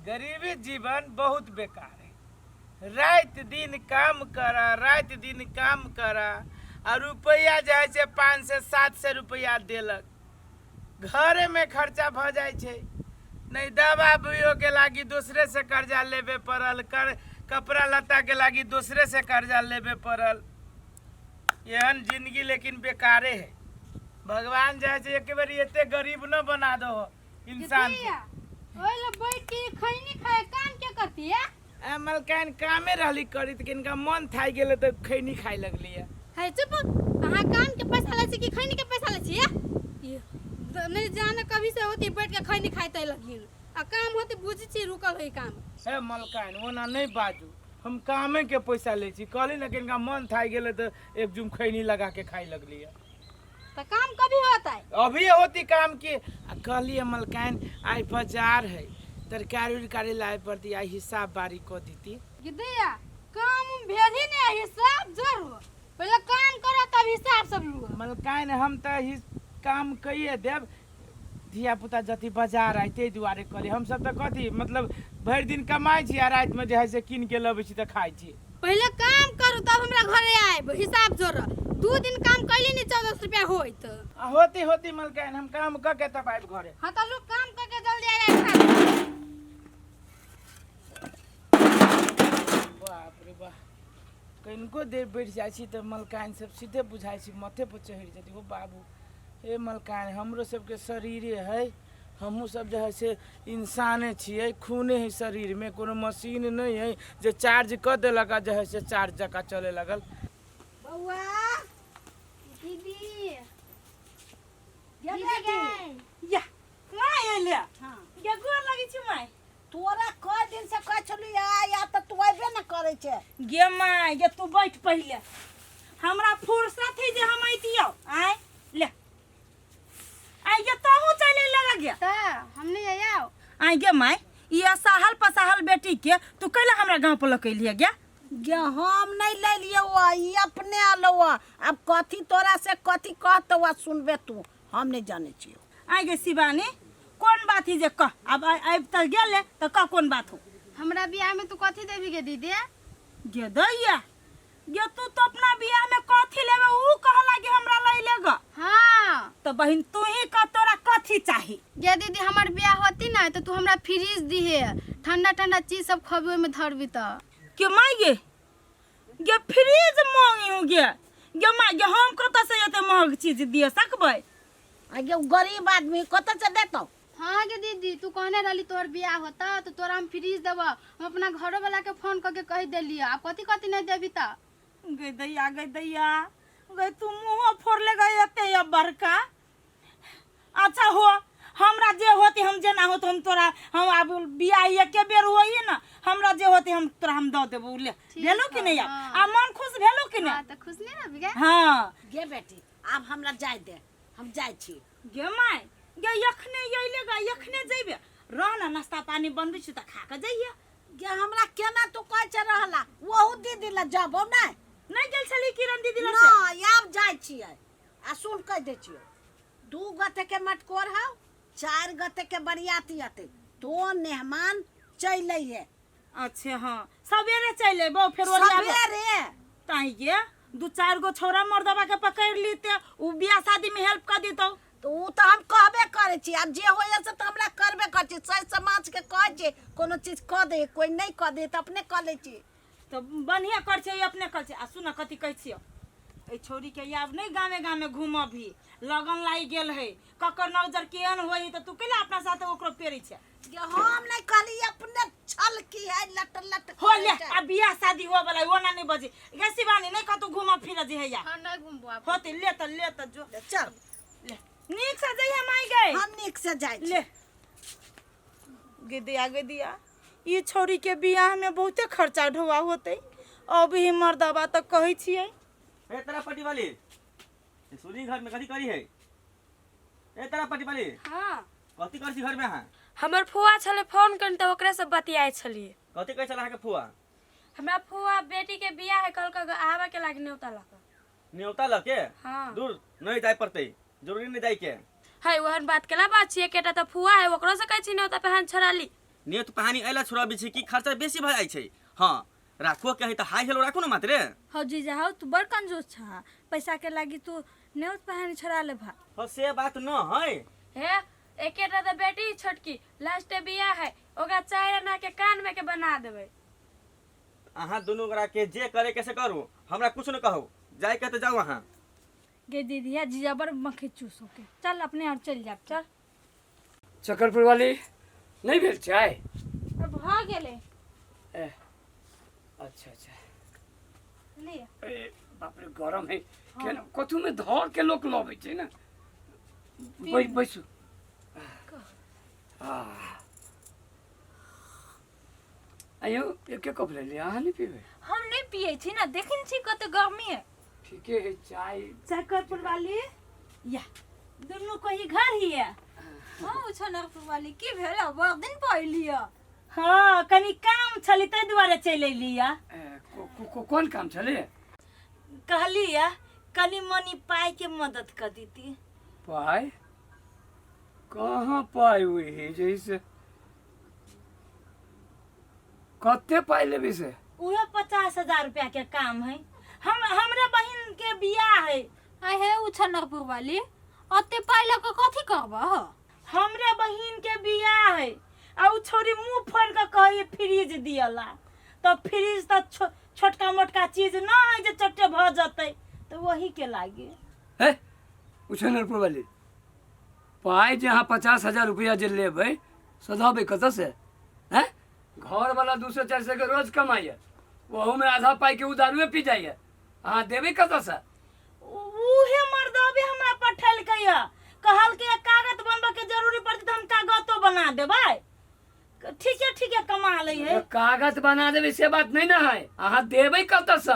गरीबी जीवन बहुत बेकार है। रात दिन काम करा और रुपया जाए से 5 से 7 से रुपया देलक। घरे में खर्चा भ जाए छे, नहीं दवा बुयो के लागी दूसरे से कर्जा लेबे पड़ल, कपड़ा लत्ता के लागी दूसरे से कर्जा लेबे पड़ल। यहन जिंदगी लेकिन बेकारे है। भगवान जाए से एक बार इतने गरीब न बना दो इंसान बैठ के खैनी खाए काम क्या करती है? मलकान कामे रहली करी तो इनका मन थाई गेले तो खैनी खाए लगली है। चुप, अहाँ काम के पैसा ले छी कि खैनी के पैसा ले छी? ये नहीं जाने कभी से होती बैठ के खैनी खाते लगी आ काम होती बुझी छी रुकल है काम। है मलकान ओना नहीं बाजू, हम कामे के पैसा ले छी। कहली ना कि इनका मन थाई गेले तो एक जुम खैनी लगा के खाए लगली है। तो काम कभी होता है? अभी होती काम की। कहली मलकान आई बाजार है, तरकारी उरकारी लाए पड़ती, आई हिसाब बारी को देती। गिद्दिया काम भेल ही नहीं, हिसाब जरूर पहले काम करो तब हिसाब सब लो। मलकान हम तो काम कहिए देव, धिया पुता जति बाजार आए ते दुआरे करी। हम सब तो कथी मतलब भर दिन कमाई छी आ रात में जे है से किन के लबे छी त खाई छी। पहले काम करू तब हमरा घरे आएब, हिसाब जोड़। 2 दिन काम कैली नहीं 14 रुपया होइत। होती मलकान हम काम क के तब आइब घरे। हां त लोग काम क के जल्दी आ जाए। बाप रे बाप, कनको देर बैठ जाए छी त मलकान सब सीधे बुझाई छी माथे पर चढ़ जाती। हो बाबू ए मलकान हमरो सबके शरीरे है, हमहू सब जो है से इंसाने छिए, खूने है शरीर में, कोनो मशीन नहीं है जो चार्ज कर देलक जो है से चार्ज जका चले लगल। बउआ दीदी या माय एले हां या गोर लगी छी माय। तोरा कई दिन से कह छलु या त तू आइबे न करे छे। गे माय ये तू बैठ पहले, हमरा फुर्सत है जे हम आइतियो। आय ले आय ये तहु चले लगा गया त हमने आयो। आय गे माय ये साहल पसाहल बेटी के तू कैला हमरा गांव पर लकैलिया गया? गे हम नहीं ले लियो, ई अपने आलो। अब कथी तोरा से कथी कहतो सुनबे तू, हम नहीं जाने छियो। आय गे शिवानी कौन बात ही जे कह, अब आब त गेले त कह कौन बात हो। हमरा बियाह में तू कथी देबी गे दीदी? गे दैया गे तू तो अपना बियाह में कथी लेबे ऊ कहला कि हमरा लई लेगा। हां तो बहिन तू ही कह तोरा कथी चाही? गे दीदी हमर बियाह होती ना तो तू हमरा फ्रिज दिहे, ठंडा ठंडा चीज सब खबे में धरबी त। के माय गे फ्रिज मांगी गे गे माय गे हम कत से एते महंग चीज दिए सकबै? आगे गरीब आदमी कत से देतो? हाँ गे दीदी तू कहने रहली तोहर बियाह होता तो तोरा हम फ्रिज देब। हम अपना घरो वाला के फोन करके कह देली, अब कथी कथी नहीं देबी त? गे दैया गे तू मुंह फोड़ले गए एते या बड़का। अच्छा हो हमरा जे होती हम जेना होत हम तोरा हम अब बियाह एके बेर होई ना, हमरा जे होती हम तोरा हम द देबो। ले भेलो कि नहीं? आ मन खुश भेलो कि नहीं? हां त खुश नहीं रहबी गे? हां गे बेटी अब हमरा जाय दे, हम जाय छी। गे माय गे यखने अइलेगा यखने जइबे रह ना, नाश्ता पानी बनबै छी त खा के जइया। गे हमरा केना तू कह छ रहला वहु दीदी ला जाबो नहीं गेल छली किरण दीदी ला से? से ना अब जाय छियै। आ सुन कह दे छियो 2 गते के मटकोर हौ, 4 गते के बरियाती आते, तो मेहमान चले है। अच्छा हां सवेरे चले बो फिर वो सवेरे ताई गे 2-4 गो छोरा मर्दबा के पकड़ लीते उ बियाह शादी में हेल्प कर देतो। तो उ तो हम कहबे करे छी, अब जे होय से तो हमरा करबे कर छी। सही समाज के कह छी कोनो चीज क दे, कोई नहीं क दे त अपने क ले छी। तो बढ़िया कर छै अपने कर छै। आ सुन कथी कहै छियो ए छोरी के याब नहीं गामे गामे घूम भी लगन लाई गेल है ककर नजर केहन होई त तू केला अपना साथे ओकरो पेरै छै? ये हम नहीं कहली अपने छल की है लट लट हो ले आ बियाह शादी हो वाला ओना नहीं बजे गे शिवानी नहीं कतौ घूम फिर जे है या। हां नहीं घूमबो अब। होते ले त जो चल ले नीक से जइया माई गए। हम नीक से जाय छी। ले गे दिया ई छोरी के बियाह में बहुते खर्चा ढोआ होते। अभी मर्दबा त कहै छियै ए तेरा पट्टी वाली सुनी घर में कथी करी है? ए तेरा पट्टी वाली हां कथी कर छी घर में? हां हमर फुआ छले फोन करन त ओकरे से बतियाय छलिए। कथी कह चला के फुआ? हमरा फुआ बेटी के बियाह है कल का आवा के लाग न्योता लक। न्योता लके? हां दूर नहीं जाय पड़ते, जरूरी नहीं जाय के। है ओहन बात केला बात छिए केटा त फुआ है ओकरो से कहै छी न्योता पे हाथ छड़ाली। नेत पानी अइला छोड़ा भी छै कि खर्चा बेसी भ जाइ छै। हाँ राखो के है तो हाई हेलो राखो ना मात्र। हो जीजा हो तू बड़ कंजूस छा, पैसा के लागी तू नेउत पहानी छोड़ा ले भा। हाँ से बात न है। हे एकेटा तो बेटी छोटकी लास्ट बिया है, ओका चाय ना के कान में के बना देबे। अहाँ दोनों गोरा के जे करे कैसे करू, हमरा कुछ न कहो, जाए के तो जाओ अहाँ। गे दीदी जीजा बड़ मक्खी चूस होके चल अपने और चल जा चल। चकरपुर वाली नहीं भेल चाय? अब भ गेले। अच्छा अच्छा। ले ए बाप रे गरम है केना कथु में धर के लोग लबै छै ना। बैसु। आयो एक कप ले लिया, अहाँ नहीं पीबे? हम नहीं पिए छी ना, देखिन छी कत गर्मी है। ठीके है चाय। चकरपुर वाली या दोनों को ही घर ही है। हां छनरपुर वाली की भेल बहुत दिन पहलिया। हाँ कनी काम छली तै दुआरे चल एलिया। कौन काम चले? कहलिया कनी मनी पाई के मदद कर दीती। पाई कहाँ पाई हुई है जैसे कत्ते पाई लेबे से? उहे 50,000 रुपया के काम है। हमरे बहन के बियाह है। आय हे उ छनरपुर वाली अते पाइला के कथि करबा? हमरे बहन के बियाह है आ उ छोरी मुंह फोड़ के कहे फ्रिज दियला। तो फ्रिज तो छोटका मोटका चीज ना है जे चट्टे भ जतै, तो वही के लागे है उछनरपुर वाली पाई जहाँ 50,000 रुपया जे लेबै सधाबे कत से? हैं घर वाला 200-400 के रोज कमाइए, वहू में आधा पाई के उदारुए पी जाइए, अहाँ देबै कत से? उहे मर्दबे हमरा पठल कहिया कहल के कागज बनबे के जरूरी पड़ती तो हम कागजो बना देबै। ठीक है कमा ले है। कागज बना देबै से बात नहीं ना है, अहाँ देबै कत से?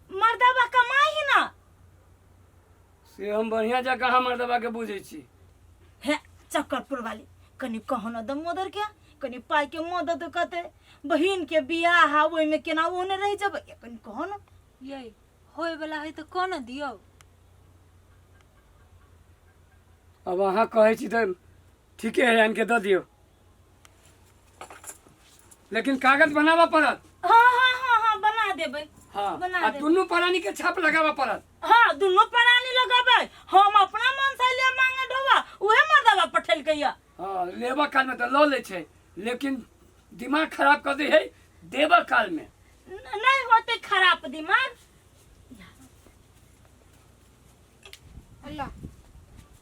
मर्दबा कमाई ही ना से हम बढ़िया जगह हम मर्दबा के बुझे छी। है चक्करपुर वाली कनी कहो न दम मदर के कनी पाई के मदद कते बहिन के बियाह है ओइ में केना ओने रह जब कनी कहो न ये होय वाला है तो कोन दियो। अब अहाँ कहे छी तो ठीके है, आन के दे दियो, लेकिन कागज बनावा पड़त। हाँ बना देबै। हाँ बना आ देबै। दुनू प्राणी के छाप लगावा पड़त। हाँ दुनो प्राणी लगाबै, हम अपना मन से ले मांगे ढोवा उहे मर्दबा पठल कहिया। हाँ लेबा काल में तो लो ले छै, लेकिन दिमाग खराब कर दे है देबा काल में। नहीं होते खराब दिमाग। अल्लाह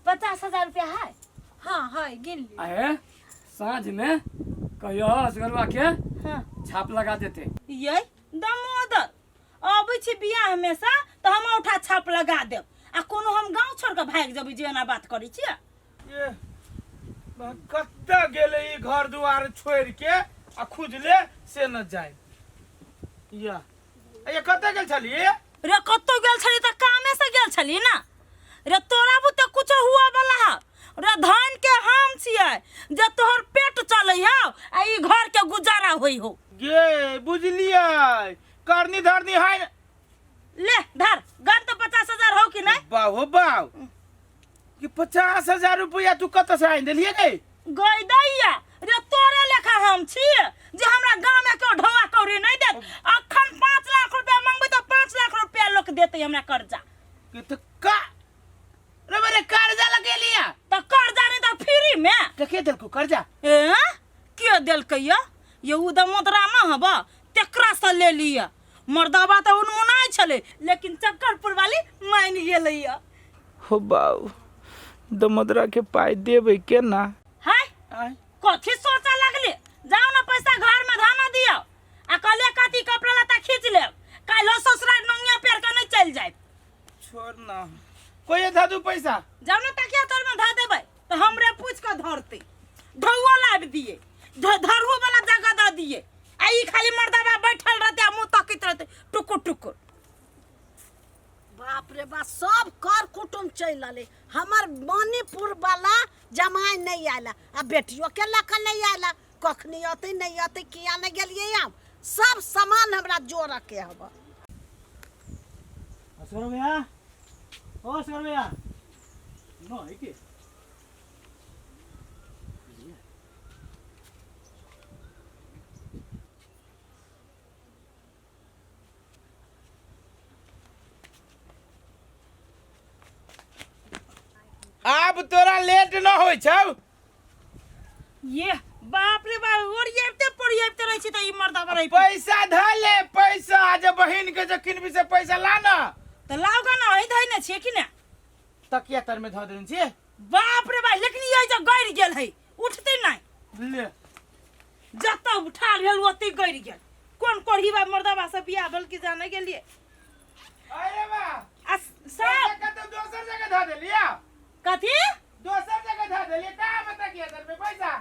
50,000 रुपया है। हां है गिन ली। आए साँझ में कहियो असगरवा के हाँ छाप लगा देते। ये दमोदर अबै छी बियाह में से तो हम उठा छाप लगा देब आ कोनो हम गांव छोड़ के भाग जबै जे एना बात करै छी। ये कत्ता गेले ई घर दुआर छोड़ के आ खुजले से न जाए। या ये कत्ता गेल छली? रे कत्तो गेल छली त कामे से गेल छली ना रे, तोरा बुते कुछ हुआ वाला है रे। धान के हम छियै जे तोहर पेट चलै है आ ई घर के गुजारा होई हो। गे बुझलियै करनी धरनी है न। ले धर गन तो 50,000 हो कि नहीं? बाहो बाव कि 50,000 रुपया तू कत से आइन देलिए गे? गई दैया रे तोरे लेखा हम छी जे हमरा गांव में क्यों ढोआ कौड़ी नहीं दे। अखन 5 लाख रुपया मांगबै तो 5 लाख रुपया लोग देते हमरा कर्जा। कि तो का रे मेरे कर्जा लगे लिया तो कर्जा नहीं तो फ्री में तो के देल को कर्जा? ए के देल कहिया ये उदा मुद्रा न हबा तेकरा से ले लिया। मर्दबा तो उनमुनाय छले लेकिन चक्करपुर वाली मान गेलैया। हो बाऊ दमदरा के पाई देबै केना? हाय आय कथी सोचा लगले? जाओ ना पैसा घर में धाना दियो आ कले कथी कपड़ा लता खींच ले कालो ससुराल नंगिया पेर के नहीं चल जाए। छोड़ ना कोई धा दू पैसा। जाओ ना तकिया तोर में धा देबै तो हमरे पूछ के धरते ढौआ लाब दिए धरहु वाला जगह द दिए आ ई खाली मर्दबा बैठल रहते मुंह तकित रहते टुकुर टुकुर। बाप रे बाप सब कर कुटुम चल आले। हमर मणिपुर वाला जमाई नहीं आला आ बेटियों के लखन नहीं आला। कखनी आते नहीं आते किया नहीं गेलिए हम सब सामान हमरा जोड़ के हब। असगर भैया ओ असगर भैया नो है के अब तोरा लेट न होइ छौ। ये बाप रे बाप ओरिएते पोरिएते रहै छी त ई मर्दा बरै पैसा धर ले, पैसा आज बहिन के जे किनबी से पैसा ला न। त लाउ ग न है धैने छिए कि न तकिया तर में धऽ देने छियै। बाप रे बाप लेकिन ये जे गइर गेल है उठते नहीं ले जत्ता उठा भेल ओते गइर गेल। कोन कोढ़ी बा मर्दा से बियाह भेल कि जाने गेलिए अरे बा आ सब कतौ दोसर जगह धऽ देलिया। कथी दोसर जगह धऽ देलिए का में तकिया तर में पैसा।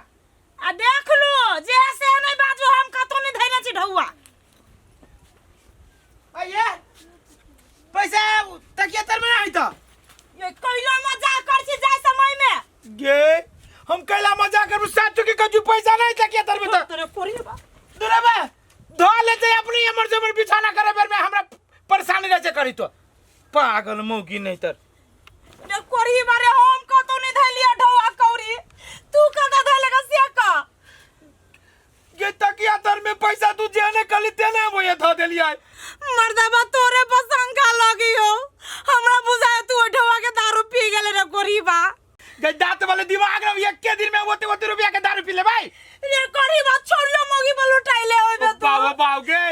आ देख लो जे से नहीं बाजू हम कतो नहीं धैने छी ढौआ। अये पैसा तकिया तर में नहीं था। ये कैला मजाक कर छी जाय समय में गे हम कैला मजाक करू साचू के कजू पैसा नहीं तकिया तर में तो तोरे पोरी बा दूरे बा धऽ लेते अपनी हमर जमर बिछाना करे बेर में हमरा परेशानी रह से करी तो पागल मौगी नहीं तर। ने कोढ़ी बारे हम कतो नहीं धैलिया ढौआ कौरी तू कदा धैलेगा से का गे तकिया तर में पैसा तू जेने कली तेने वो ये धऽ देलिया। मर्दाबा तोरे पर शंका लगी हो हमरा बुझाए तू ढौआ के दारू पी गेले रे कोढ़ी बा। गे दांत वाले दिमाग रे एक के दिन में ओते रुपया के दारू पी ले भाई। रे कोढ़ी बा छोड़लो मोगी बल उठाइले होबे तो बाबा बाव गे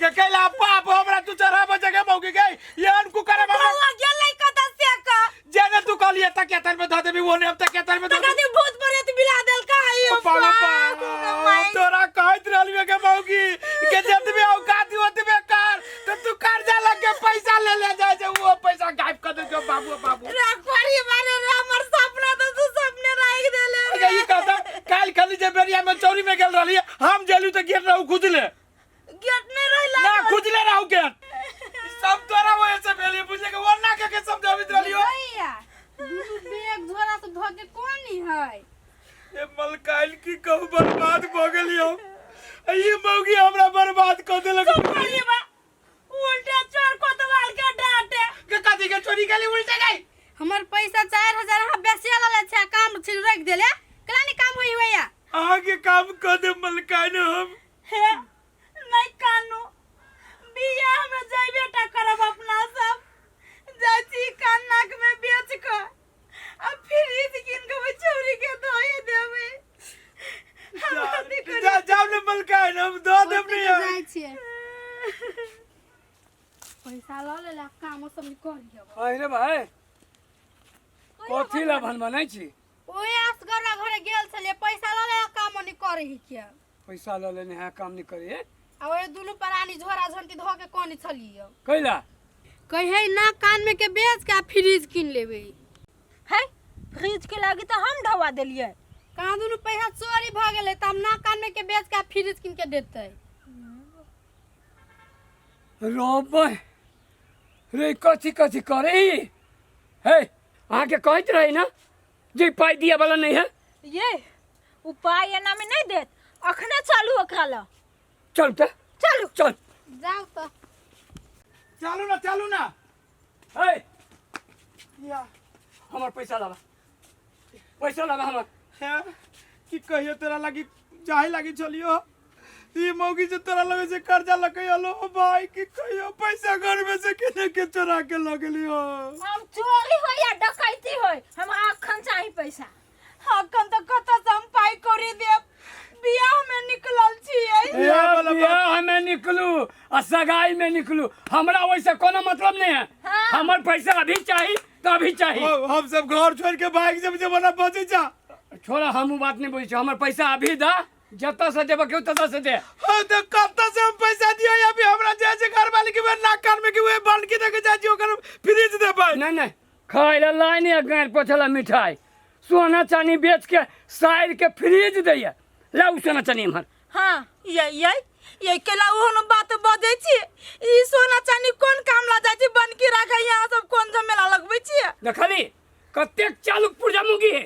ये कैला पाप हमरा तू चढ़ा बजे मौगी गई ये अनकु करे बाबा ढौआ गेलै कदा से का जेने तू कहलिए तकिया तर में धऽ देबी ओने अब तकिया तर में धऽ कदी भूत परेत बिला देल का आइयो बाबा तोरा कहत रहलिए के मौगी के जतबे औकात ओतबे कर तो तू कर्जा लग के पैसा ले जाए जे वो पैसा गायब कर दे जो बाबू बाबू। रे कोढ़ी बारे रे हमर सपना तो तू सपने राख देले अरे ई कहता काल खाली जे बेरिया में चौरी में गेल रहलिए हम जेलू तो गेट रहू खुदले गेट नहीं रहिला ना खुदले रहू गेट सब तोरा वजह से भेलिए बुझे के वरना के समझावित रहलियो। भैया दुनु बैग झोरा से धो के कोनी है। ए मलकाइल की कहू बर्बाद भ गेलियो। ई मौगी हमरा बर्बाद क देलक। कोढ़ी बा उल्टा चोर कोतवाल के डांटे के कथी के चोरी केली उल्टे गई। हमर पैसा 4000 हा बेसी ले छै काम छिल रख देले कलानी काम होई भैया। आगे काम क दे मलकाइल हम हे नहीं कानू बियाह में जाइबे टा करब अपना सब जाची कान नाक में बेच के अब फिर इस किन के चोरी के दए देबे जा जाओ ने मलकाइल हम दो देब नहीं जाय छियै पैसा ल लेला काम सब कर लियो। अरे भाई कथी ला भन बनाई छी ओए असगरा घरे गेल छले पैसा ल लेला काम नि करही के पैसा ल लेने है काम नहीं करिए आ ओए दुनु परानी झोरा झंटी धो के कोनी छलियो कैला कहे ना कान में के बेच के फ्रिज किन लेबे है फ्रिज के लागी तो हम ढवा देलिए कहां दुनु पैसा चोरी भ गेले त हम ना कान में के बेच के फ्रिज किन के देतै। रोबे रे कथी कथी करे है आके कहत रही ना जे पाई दिया वाला नहीं है ये उपाय एना में नहीं देत अखने चालू ओकरा ला चल त चलू चल जाओ त चालू ना है या हमर पैसा लावा हमर है कि कहियो तोरा लगी जाहे लगी चलियो ई मौगी से तोरा लगे से कर्जा लगे आलो भाई कि कहियो पैसा घर में से केने के चोरा के लगलियो। हम चोरी हो या डकैती हो हमरा अखन चाहिए पैसा अखन तो कत से हम पाई करी देब बियाह में निकलल छिए बियाह में निकलू आ सगाई में निकलू हमरा वैसे कोनो मतलब नहीं है। हाँ। हमर पैसा अभी चाहिए तो अभी चाहिए। हम सब घर छोड़ के भाग जब जमाना बचे जा छोड़ा हम बात नहीं बोली हमर पैसा अभी दा जत्ता से देबा के तत्ता से दे। हां तो कब से हम पैसा दियो अभी हमरा जे घर वाले के नाक कान में के वे बंद के देके जाजी ओकर फ्रिज दे भाई। नहीं खाए ला लाइन या गाड़ पोछला मिठाई सोना चांदी बेच के साइड के फ्रिज दैया ला उ सोना चांदी हमर। हां ये केला ओहन बात बजै छी ई सोना चांदी कोन काम ला जाय छी बन के राखै यहां सब कोन झमेला लगबै छी देखली कतेक चालू पुर्जा मुगी है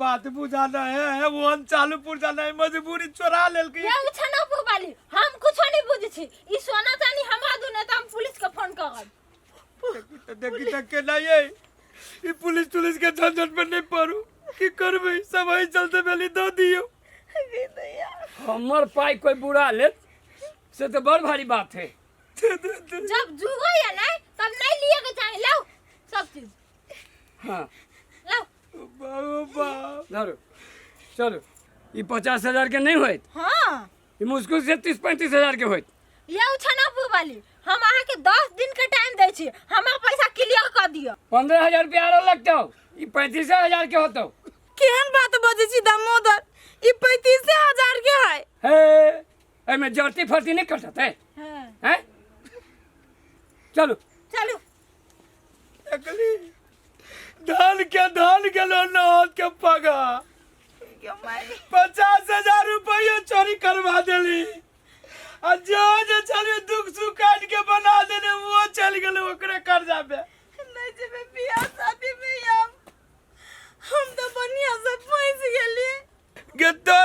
बात बुझाना है वो चालू पुरजाना है मजबूरी चोरा लेल के ये छना पुबाली हम कुछ नहीं बुझी छी ई सोना चांदी हमरा दुने त हम पुलिस के फोन करब देखी तक के नहीं है ये पुलिस के झंझट में नहीं पड़ू की करबे सब ही चलते बेली दो दियो। हमर पाई कोई बुरा ले से तो बड़ भारी बात है। जब जुगो या नहीं तब नहीं लिए के चाहिए लो सब चीज हाँ लो धरो चलो ये 50,000 के नहीं होत, हाँ ये मुश्किल से 30-35,000 के होत। ये छनापुर वाली हम अहाँ के 10 दिन के टाइम दै छी, हमार पैसा क्लियर कर दियो। 15,000 रुपया आरो लगतो, ये 35,000 के होतो। केहन बात बजे छी दामोदर, ई 35,000 के है। हे एमे जर्ती फर्ती नहीं कटत है हैं? चलो चलो अगली धान के लो नौत के पगा 50,000 रुपया चोरी करवा देली और जो चलिए दुख सुख काट के बना देने वो चल गए ओकरे कर्जा पे। नहीं जेबे बियाह शादी में हम तो बढ़िया से फंस गेली। गे तो